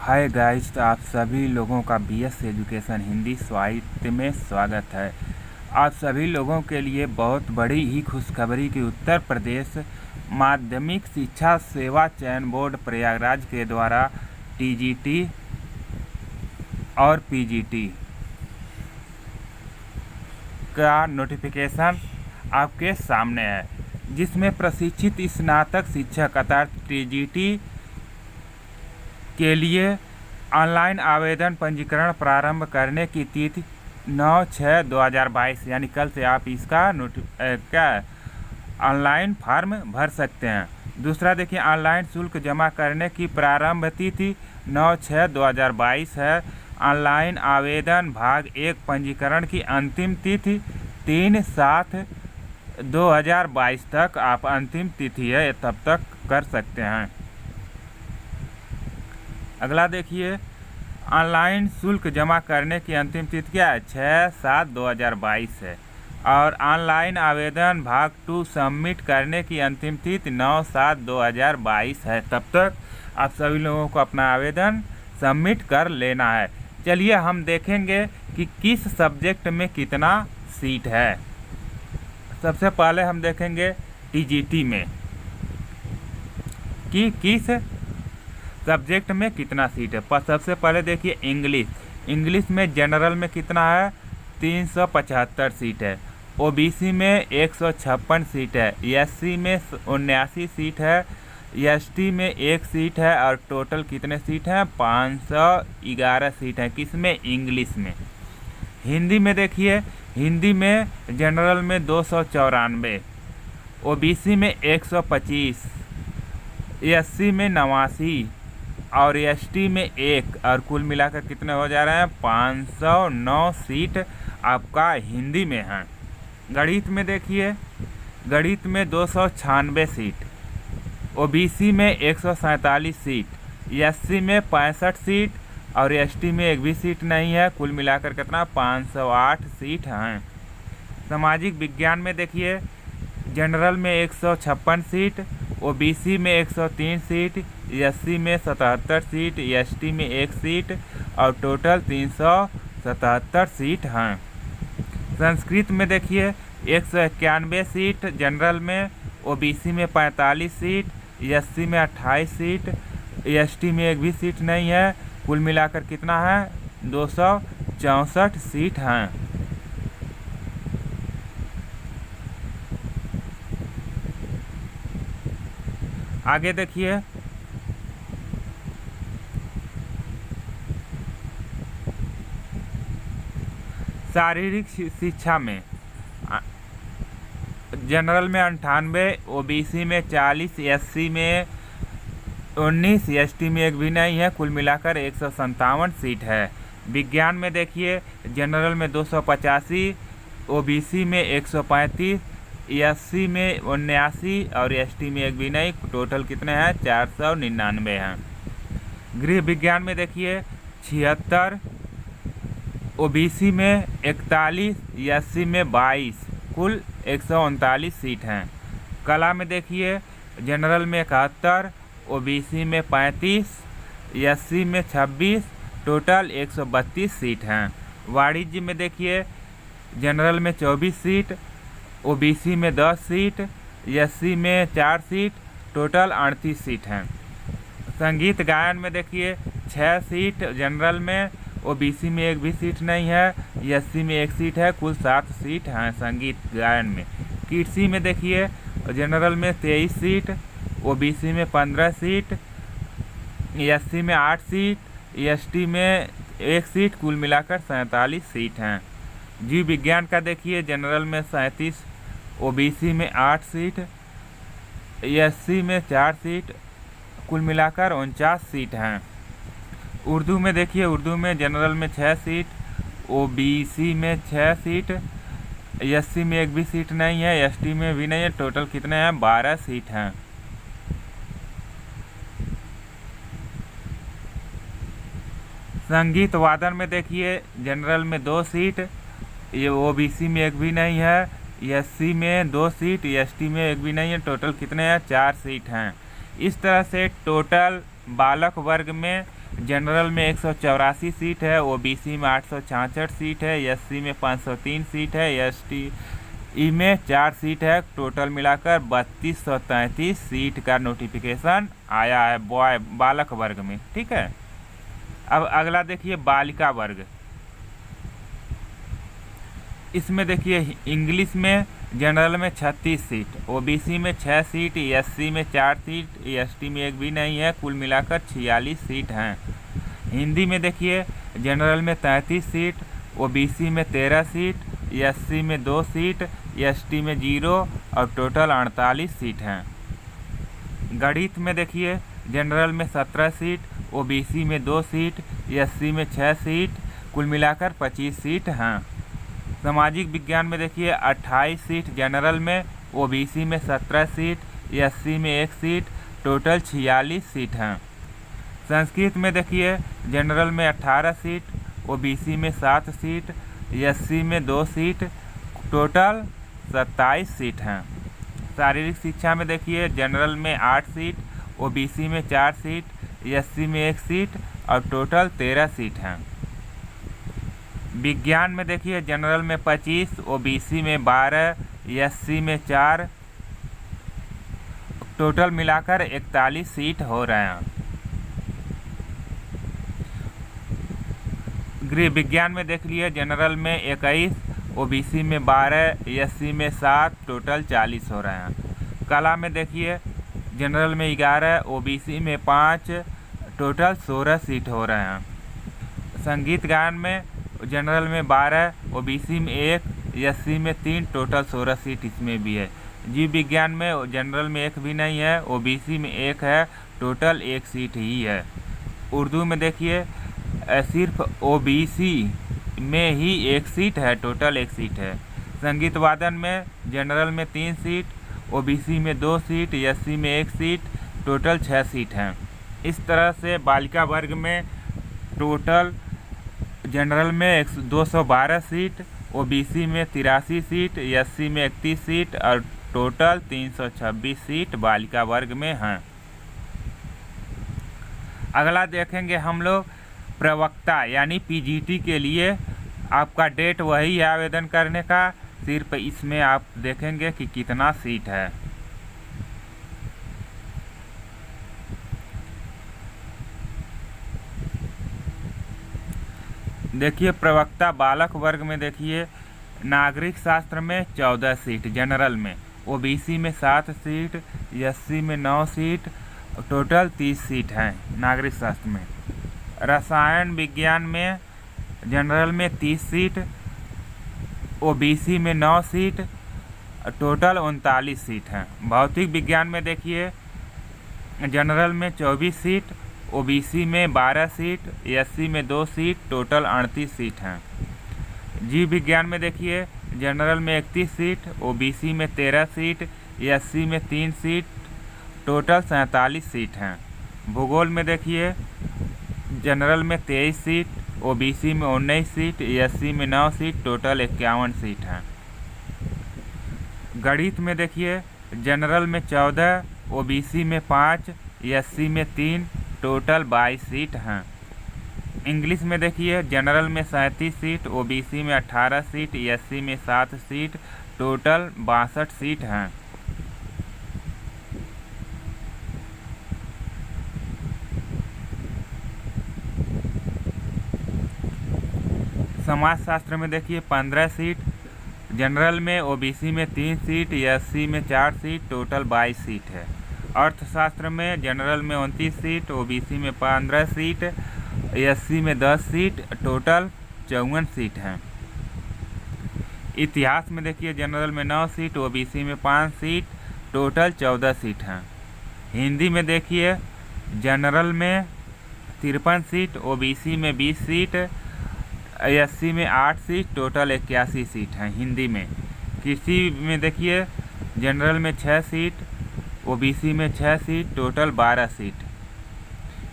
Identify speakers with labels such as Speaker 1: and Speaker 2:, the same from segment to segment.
Speaker 1: Hi guys, तो आप सभी लोगों का बीएस एजुकेशन हिंदी साहित्य में स्वागत है। आप सभी लोगों के लिए बहुत बड़ी ही खुशखबरी की उत्तर प्रदेश माध्यमिक शिक्षा सेवा चयन बोर्ड प्रयागराज के द्वारा टीजीटी और पीजीटी का नोटिफिकेशन आपके सामने है, जिसमें प्रशिक्षित स्नातक शिक्षक अर्थात टीजीटी के लिए ऑनलाइन आवेदन पंजीकरण प्रारंभ करने की तिथि 9/6/2022 यानी कल से आप इसका ऑनलाइन फॉर्म भर सकते हैं। दूसरा देखिए, ऑनलाइन शुल्क जमा करने की प्रारंभ तिथि 9/6/2022 है। ऑनलाइन आवेदन भाग 1 पंजीकरण की अंतिम तिथि 3/7/2022 तक आप अंतिम तिथि है, तब तक कर सकते हैं। अगला देखिए, ऑनलाइन शुल्क जमा करने की अंतिम तिथि क्या है? 6/7/2022 है। और ऑनलाइन आवेदन भाग 2 सबमिट करने की अंतिम तिथि 9/7/2022 है। तब तक आप सभी लोगों को अपना आवेदन सबमिट कर लेना है। चलिए हम देखेंगे कि किस सब्जेक्ट में कितना सीट है। सबसे पहले हम देखेंगे टीजीटी में कि किस सब्जेक्ट में कितना सीट है। सबसे पहले देखिए इंग्लिश में जनरल में कितना है? 375 सीट है। ओबीसी में 156 सीट है। एससी में 79 सीट है। एसटी में 1 सीट है। और टोटल कितने सीट हैं? 511 सीट है। किस में? इंग्लिश में। हिंदी में देखिए, हिंदी में जनरल में 294, ओबीसी में 125, एससी में 89 और एसटी में 1, और कुल मिलाकर कितने हो जा रहे हैं? 509 सीट आपका हिंदी में है। गणित में देखिए, गणित में 296 सीट, ओबीसी में 147 सीट, एससी में 65 सीट और एसटी में एक भी सीट नहीं है। कुल मिलाकर कितना? 508 सीट हैं। सामाजिक विज्ञान में देखिए, जनरल में 156 सीट, ओबीसी में 103 सीट, एससी में 77 सीट, एसटी में 1 सीट और टोटल 377 सीट हैं। संस्कृत में देखिए, 191 सीट जनरल में, ओबीसी में 45 सीट, एससी में 28 सीट, एसटी में एक भी सीट नहीं है। कुल मिलाकर कितना है? 264 सीट हैं। आगे देखिए, शारीरिक शिक्षा में जनरल में 98, ओबीसी में 40, एससी में 19, एसटी में एक भी नहीं है। कुल मिलाकर 157 सीट है। विज्ञान में देखिए, जनरल में 285, ओबीसी में 135, एससी में 79 और एसटी में एक भी नहीं। टोटल कितने हैं? 499 हैं। गृह विज्ञान में देखिए, 76, ओबीसी में 41, एससी में 22, कुल 139 सीट हैं। कला में देखिए, जनरल में 71, ओबीसी में 35, एससी में 26, टोटल 132 सीट हैं। वाणिज्य में देखिए, जनरल में 24 सीट, ओबीसी में 10 सीट, एससी में 4 सीट, टोटल 38 सीट हैं। संगीत गायन में देखिए, 6 सीट जनरल में, ओबीसी में एक भी सीट नहीं है, एससी में 1 सीट है। कुल 7 सीट हैं संगीत गायन में। कृषि में देखिए, जनरल में 23 सीट, ओबीसी में 15 सीट, एससी में 8 सीट, एसटी में 1 सीट। कुल मिलाकर 47 सीट हैं। जीव विज्ञान का देखिए, जनरल में 37, ओबीसी में 8 सीट, एससी में 4 सीट, कुल मिलाकर 49 सीट हैं। उर्दू में देखिए, उर्दू में जनरल में 6 सीट, ओबीसी में 6 सीट, एससी में एक भी सीट नहीं है, एसटी में भी नहीं है। टोटल कितने हैं? 12 सीट हैं। संगीत वादन में देखिए, जनरल में 2 सीट, ये ओबीसी में एक भी नहीं है, एससी में 2 सीट, एसटी में एक भी नहीं है। टोटल कितने हैं? 4 सीट हैं। इस तरह से टोटल बालक वर्ग में जनरल में 184 सीट है, ओबीसी में 866 सीट है, एससी में 503 सीट है, एसटी में 4 सीट है। टोटल मिलाकर 3233 सीट का नोटिफिकेशन आया है बालक वर्ग में। ठीक है, अब अगला देखिए बालिका वर्ग। इसमें देखिए इंग्लिश में जनरल में 36 सीट, ओबीसी में 6 सीट, एससी में 4 सीट, एसटी में एक भी नहीं है। कुल मिलाकर 46 सीट हैं। हिंदी में देखिए जनरल में 33 सीट, ओबीसी में 13 सीट, एससी में 2 सीट, एसटी में 0 और टोटल 48 सीट हैं। गणित में देखिए जनरल में 17 सीट, ओबीसी में 2 सीट, एससी में 6 सीट, कुल मिलाकर 25 सीट हैं। सामाजिक विज्ञान में देखिए 28 सीट जनरल में, ओबीसी में 17 सीट, एससी में 1 सीट, टोटल 46 सीट हैं। संस्कृत में देखिए जनरल में 18 सीट, ओबीसी में 7 सीट, एससी में 2 सीट, टोटल 27 सीट हैं। शारीरिक शिक्षा में देखिए जनरल में 8 सीट, ओबीसी में 4 सीट, एससी में 1 सीट और टोटल 13 सीट हैं। विज्ञान में देखिए जनरल में 25, ओबीसी में 12, एससी में 4, टोटल मिलाकर 41 सीट हो रहे हैं। गृह विज्ञान में देख लिए जनरल में 21, ओबीसी में 12, एससी में 7, टोटल 40 हो रहे हैं। कला में देखिए जनरल में 11, ओबीसी में 5, टोटल 16 सीट हो रहे हैं। संगीत गायन में जनरल में 12, ओबीसी में 1, एससी में 3, टोटल 16 सीट इसमें भी है। जीव विज्ञान में जनरल में 1 भी नहीं है, ओबीसी में 1 है, टोटल 1 सीट ही है। उर्दू में देखिए सिर्फ ओबीसी में ही 1 सीट है, टोटल 1 सीट है। संगीत वादन में जनरल में 3 सीट, ओबीसी में 2 सीट, एससी में 1 सीट, टोटल 6 सीट हैं। इस तरह से बालिका वर्ग में टोटल जनरल में 212 सीट, ओबीसी में 83 सीट, एससी में 31 सीट और टोटल 326 सीट बालिका वर्ग में हैं। अगला देखेंगे हम लोग प्रवक्ता यानी पीजीटी के लिए। आपका डेट वही है आवेदन करने का, सिर्फ इसमें आप देखेंगे कि कितना सीट है। देखिए प्रवक्ता बालक वर्ग में देखिए नागरिक शास्त्र में 14 सीट जनरल में, ओबीसी में 7 सीट, एससी में 9 सीट, टोटल 30 सीट हैं नागरिक शास्त्र में। रसायन विज्ञान में जनरल में 30 सीट, ओबीसी में 9 सीट, टोटल 39 सीट हैं। भौतिक विज्ञान में देखिए जनरल में 24 सीट, ओबीसी में 12 सीट, एससी में 2 सीट, टोटल 38 सीट हैं। जीव विज्ञान में देखिए जनरल में 31 सीट, ओबीसी में 13 सीट, एससी में 3 सीट, टोटल 47 सीट हैं। भूगोल में देखिए जनरल में 23 सीट, ओबीसी में 19 सीट, एससी में 9 सीट, टोटल 51 सीट हैं। गणित में देखिए जनरल में 14, ओबीसी में 5, एससी में 3, टोटल 22 सीट हैं। इंग्लिश में देखिए जनरल में 37 सीट, ओबीसी में 18 सीट, एससी में 7 सीट, टोटल 62 सीट हैं। समाजशास्त्र में देखिए 15 सीट, जनरल में ओबीसी में 3 सीट, एससी में 4 सीट, टोटल 22 सीट है। अर्थशास्त्र में जनरल में 29 सीट, ओबीसी में 15 सीट, एससी में 10 सीट, टोटल 54 सीट हैं। इतिहास में देखिए जनरल में 9 सीट, ओबीसी में 5 सीट, टोटल 14 सीट हैं। हिंदी में देखिए जनरल में 53 सीट, ओबीसी में 20 सीट, एससी में 8 सीट, टोटल 81 सीट हैं हिंदी में। कृषि में देखिए जनरल में 6 सीट, ओबीसी में 6 सीट, टोटल 12 सीट।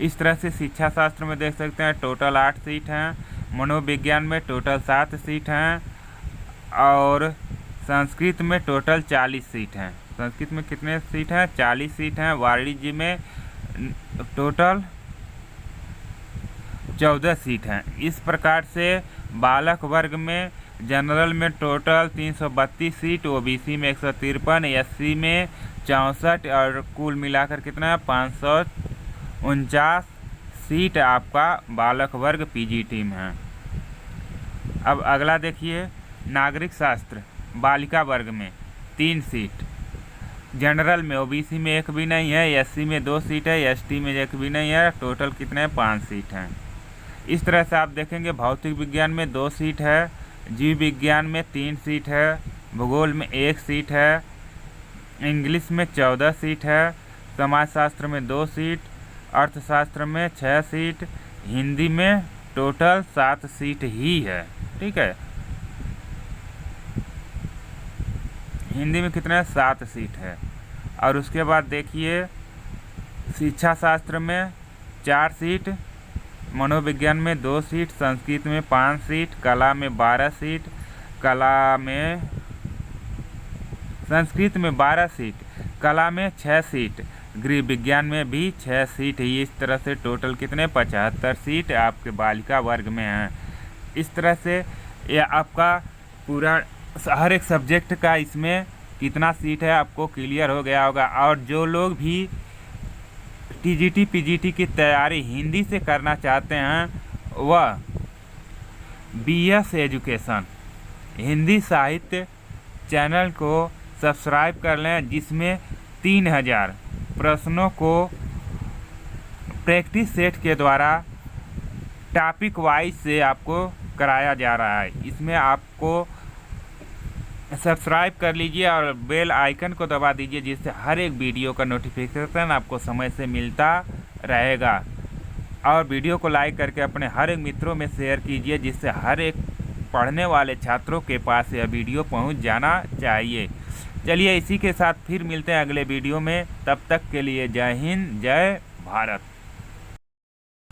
Speaker 1: इस तरह से शिक्षा शास्त्र में देख सकते हैं टोटल 8 सीट हैं। मनोविज्ञान में टोटल 7 सीट हैं और संस्कृत में टोटल 40 सीट हैं। संस्कृत में कितने सीट हैं? 40 सीट हैं। वाणिज्य में टोटल 14 सीट हैं। इस प्रकार से बालक वर्ग में जनरल में टोटल 332 सीट, ओबीसी में 153, एससी में 64 और कुल मिलाकर कितना है 549 सीट आपका बालक वर्ग पीजीटी में है। अब अगला देखिए नागरिक शास्त्र बालिका वर्ग में 3 सीट, जनरल में ओबीसी में 1 भी नहीं है, एससी में 2 सीट है, एसटी में 1 भी नहीं है, टोटल कितने 5 सीट हैं। इस तरह से आप देखेंगे भौतिक विज्ञान में 2 सीट है, जीव विज्ञान में 3 सीट है, भूगोल में 1 सीट है, इंग्लिश में 14 सीट है, समाजशास्त्र में 2 सीट, अर्थशास्त्र में 6 सीट, हिंदी में टोटल 7 सीट ही है। ठीक है, हिंदी में कितने 7 सीट है। और उसके बाद देखिए शिक्षा शास्त्र में 4 सीट, मनोविज्ञान में 2 सीट, संस्कृत में 5 सीट, कला में 12 सीट, संस्कृत में 12 सीट, कला में 6 सीट, गृह विज्ञान में भी 6 सीट है। इस तरह से टोटल कितने 75 सीट आपके बालिका वर्ग में हैं। इस तरह से यह आपका पूरा हर एक सब्जेक्ट का इसमें कितना सीट है आपको क्लियर हो गया होगा। और जो लोग भी टीजीटी पीजीटी की तैयारी हिंदी से करना चाहते हैं वह बीएस एजुकेशन हिंदी साहित्य चैनल को सब्सक्राइब कर लें, जिसमें 3000 प्रश्नों को प्रैक्टिस सेट के द्वारा टॉपिक वाइज से आपको कराया जा रहा है। इसमें आपको सब्सक्राइब कर लीजिए और बेल आइकन को दबा दीजिए, जिससे हर एक वीडियो का नोटिफिकेशन आपको समय से मिलता रहेगा। और वीडियो को लाइक करके अपने हर एक मित्रों में शेयर कीजिए, जिससे हर एक पढ़ने वाले छात्रों के पास यह वीडियो पहुंच जाना चाहिए। चलिए इसी के साथ फिर मिलते हैं अगले वीडियो में, तब तक के लिए जय हिंद जय भारत।